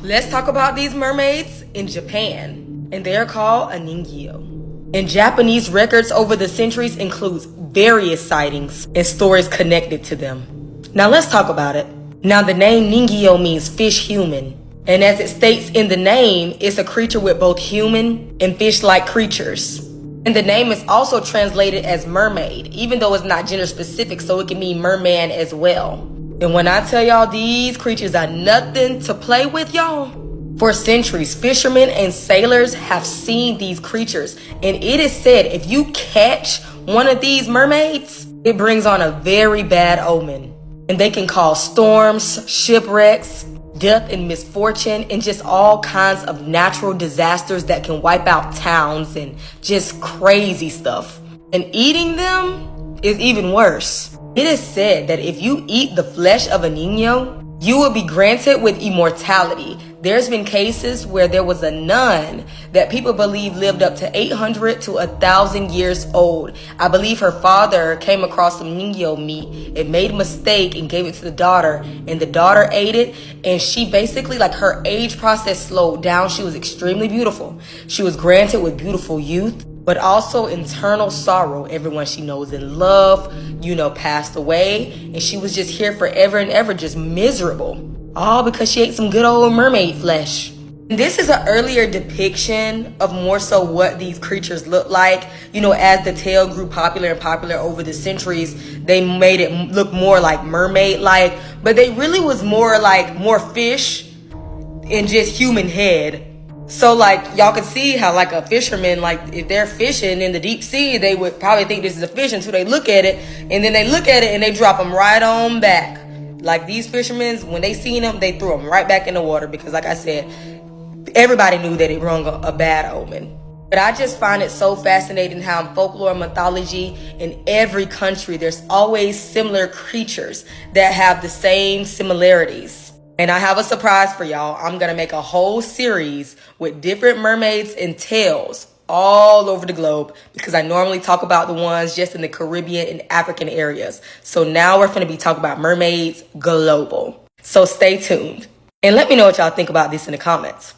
Let's talk about these mermaids in Japan, and they are called a ningyo. In Japanese records over the centuries includes various sightings and stories connected to them. Now let's talk about it. Now the name ningyo means fish human, and as it states in the name, it's a creature with both human and fish-like creatures. And the name is also translated as mermaid, even though it's not gender specific, so it can mean merman as well. And when I tell y'all these creatures are nothing to play with, y'all, for centuries, fishermen and sailors have seen these creatures. And it is said if you catch one of these mermaids, it brings on a very bad omen. And they can cause storms, shipwrecks, death and misfortune, and just all kinds of natural disasters that can wipe out towns and just crazy stuff. And eating them is even worse. It is said that if you eat the flesh of a niño, you will be granted with immortality. There's been cases where there was a nun that people believe lived up to 800 to 1,000 years old. I believe her father came across some niño meat and made a mistake and gave it to the daughter, and the daughter ate it, and she basically, like, her age process slowed down. She was extremely beautiful. She was granted with beautiful youth, but also internal sorrow. Everyone she knows and love, passed away, and she was just here forever and ever, just miserable. All because she ate some good old mermaid flesh. This is an earlier depiction of more so what these creatures look like. As the tale grew popular over the centuries, they made it look more like mermaid-like, but they really was more fish and just human head. So y'all can see how a fisherman, if they're fishing in the deep sea, they would probably think this is a fish until they look at it, and then they look at it and they drop them right on back. These fishermen, when they seen them, they threw them right back in the water because, like I said, everybody knew that it brung a bad omen. But I just find it so fascinating how in folklore and mythology in every country, there's always similar creatures that have the same similarities. And I have a surprise for y'all. I'm going to make a whole series with different mermaids and tales all over the globe because I normally talk about the ones just in the Caribbean and African areas. So now we're going to be talking about mermaids global. So stay tuned and let me know what y'all think about this in the comments.